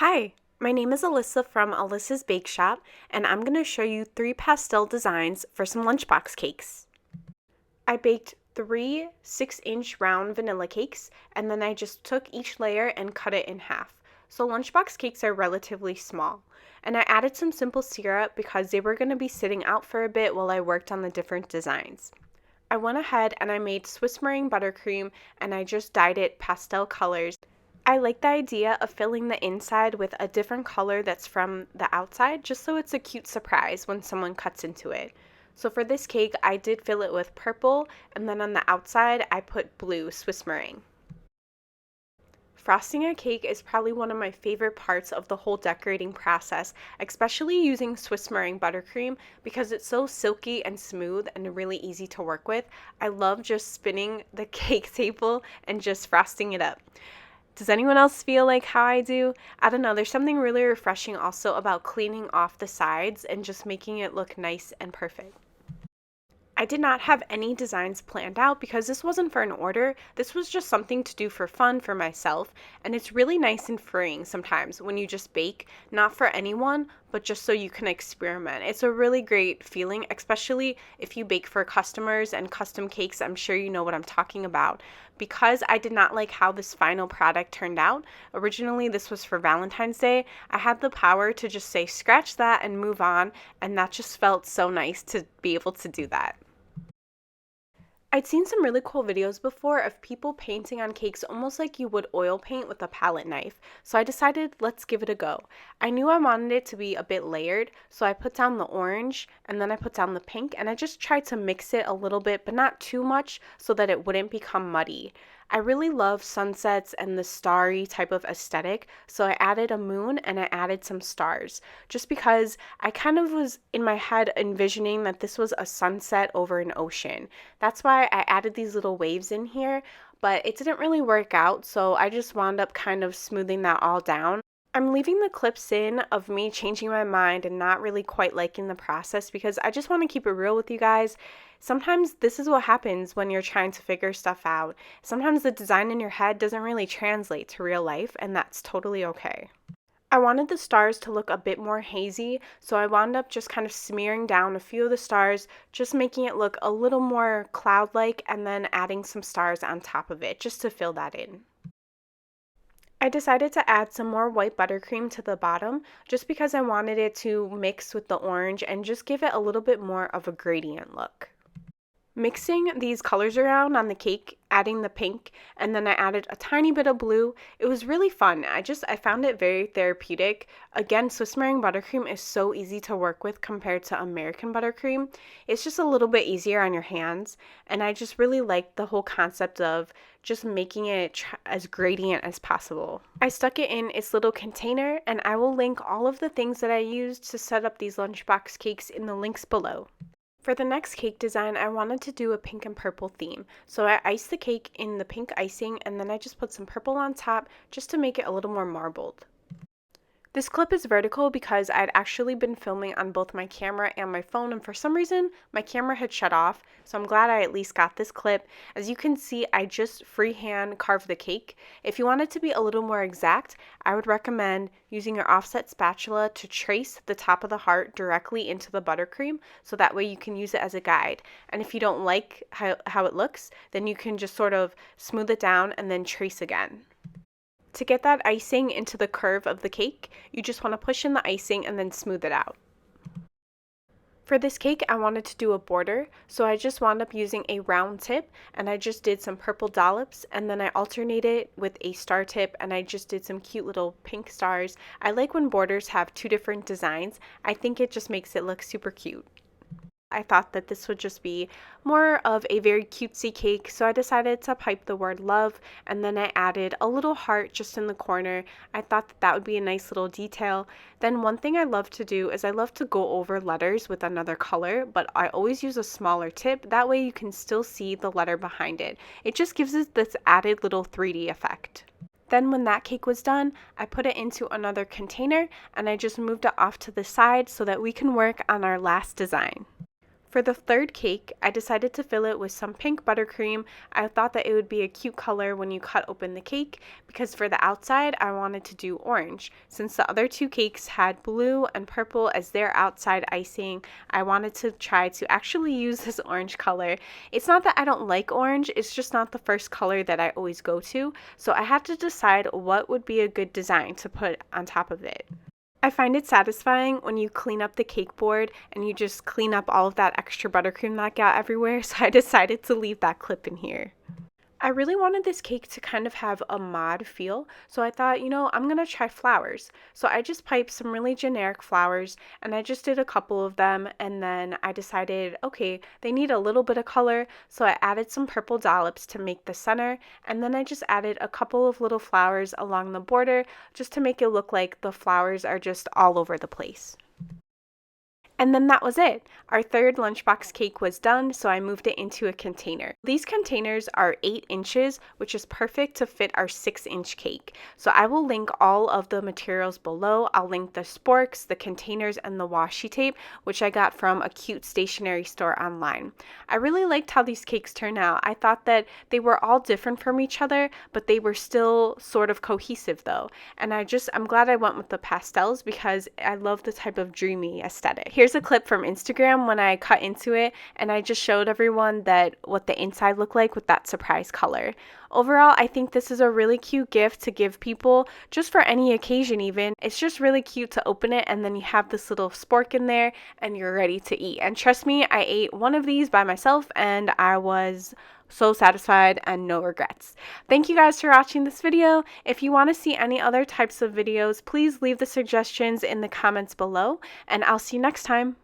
Hi, my name is Alyssa from Alyssa's Bake Shop, and I'm going to show you 3 pastel designs for some lunchbox cakes. I baked 3 6-inch round vanilla cakes, and then I just took each layer and cut it in half. So lunchbox cakes are relatively small. And I added some simple syrup because they were going to be sitting out for a bit while I worked on the different designs. I went ahead and I made Swiss meringue buttercream, and I just dyed it pastel colors. I like the idea of filling the inside with a different color that's from the outside, just so it's a cute surprise when someone cuts into it. So for this cake, I did fill it with purple, and then on the outside, I put blue Swiss meringue. Frosting a cake is probably one of my favorite parts of the whole decorating process, especially using Swiss meringue buttercream because it's so silky and smooth and really easy to work with. I love just spinning the cake table and just frosting it up. Does anyone else feel like how I do? I don't know, there's something really refreshing also about cleaning off the sides and just making it look nice and perfect. I did not have any designs planned out because this wasn't for an order. This was just something to do for fun for myself, and it's really nice and freeing sometimes when you just bake, not for anyone, but just so you can experiment. It's a really great feeling, especially if you bake for customers and custom cakes. I'm sure you know what I'm talking about. Because I did not like how this final product turned out, originally this was for Valentine's Day, I had the power to just say scratch that and move on, and that just felt so nice to be able to do that. I'd seen some really cool videos before of people painting on cakes almost like you would oil paint with a palette knife, so I decided let's give it a go. I knew I wanted it to be a bit layered, so I put down the orange and then I put down the pink, and I just tried to mix it a little bit but not too much so that it wouldn't become muddy. I really love sunsets and the starry type of aesthetic, so I added a moon and I added some stars, just because I kind of was in my head envisioning that this was a sunset over an ocean. That's why I added these little waves in here, but it didn't really work out, so I just wound up kind of smoothing that all down. I'm leaving the clips in of me changing my mind and not really quite liking the process because I just want to keep it real with you guys. Sometimes this is what happens when you're trying to figure stuff out. Sometimes the design in your head doesn't really translate to real life, and that's totally okay. I wanted the stars to look a bit more hazy, so I wound up just kind of smearing down a few of the stars, just making it look a little more cloud-like, and then adding some stars on top of it just to fill that in. I decided to add some more white buttercream to the bottom just because I wanted it to mix with the orange and just give it a little bit more of a gradient look. Mixing these colors around on the cake, adding the pink, and then I added a tiny bit of blue. It was really fun. I found it very therapeutic. Again, Swiss meringue buttercream is so easy to work with compared to American buttercream. It's just a little bit easier on your hands, and I just really liked the whole concept of just making it as gradient as possible. I stuck it in its little container, and I will link all of the things that I used to set up these lunchbox cakes in the links below. For the next cake design, I wanted to do a pink and purple theme. So I iced the cake in the pink icing, and then I just put some purple on top just to make it a little more marbled. This clip is vertical because I'd actually been filming on both my camera and my phone, and for some reason my camera had shut off, so I'm glad I at least got this clip. As you can see, I just freehand carved the cake. If you want it to be a little more exact, I would recommend using your offset spatula to trace the top of the heart directly into the buttercream, so that way you can use it as a guide. And if you don't like how it looks, then you can just sort of smooth it down and then trace again. To get that icing into the curve of the cake, you just want to push in the icing and then smooth it out. For this cake, I wanted to do a border, so I just wound up using a round tip, and I just did some purple dollops, and then I alternated with a star tip, and I just did some cute little pink stars. I like when borders have 2 different designs. I think it just makes it look super cute. I thought that this would just be more of a very cutesy cake, so I decided to pipe the word love, and then I added a little heart just in the corner. I thought that would be a nice little detail. Then one thing I love to do is I love to go over letters with another color, but I always use a smaller tip. That way you can still see the letter behind it. It just gives it this added little 3D effect. Then when that cake was done, I put it into another container, and I just moved it off to the side so that we can work on our last design. For the third cake, I decided to fill it with some pink buttercream. I thought that it would be a cute color when you cut open the cake because for the outside, I wanted to do orange. Since the other two cakes had blue and purple as their outside icing, I wanted to try to actually use this orange color. It's not that I don't like orange, it's just not the first color that I always go to, so I had to decide what would be a good design to put on top of it. I find it satisfying when you clean up the cake board and you just clean up all of that extra buttercream that got everywhere, so I decided to leave that clip in here. I really wanted this cake to kind of have a mod feel, so I thought, I'm going to try flowers. So I just piped some really generic flowers, and I just did a couple of them, and then I decided, okay, they need a little bit of color, so I added some purple dollops to make the center, and then I just added a couple of little flowers along the border, just to make it look like the flowers are just all over the place. And then that was it. Our third lunchbox cake was done, so I moved it into a container. These containers are 8 inches, which is perfect to fit our 6-inch cake. So I will link all of the materials below. I'll link the sporks, the containers, and the washi tape, which I got from a cute stationery store online. I really liked how these cakes turned out. I thought that they were all different from each other, but they were still sort of cohesive though. And I'm glad I went with the pastels because I love the type of dreamy aesthetic. Here's a clip from Instagram when I cut into it, and I just showed everyone what the inside looked like with that surprise color. Overall, I think this is a really cute gift to give people just for any occasion even. It's just really cute to open it and then you have this little spork in there and you're ready to eat. And trust me, I ate one of these by myself and I was so satisfied and no regrets. Thank you guys for watching this video. If you want to see any other types of videos, please leave the suggestions in the comments below and I'll see you next time.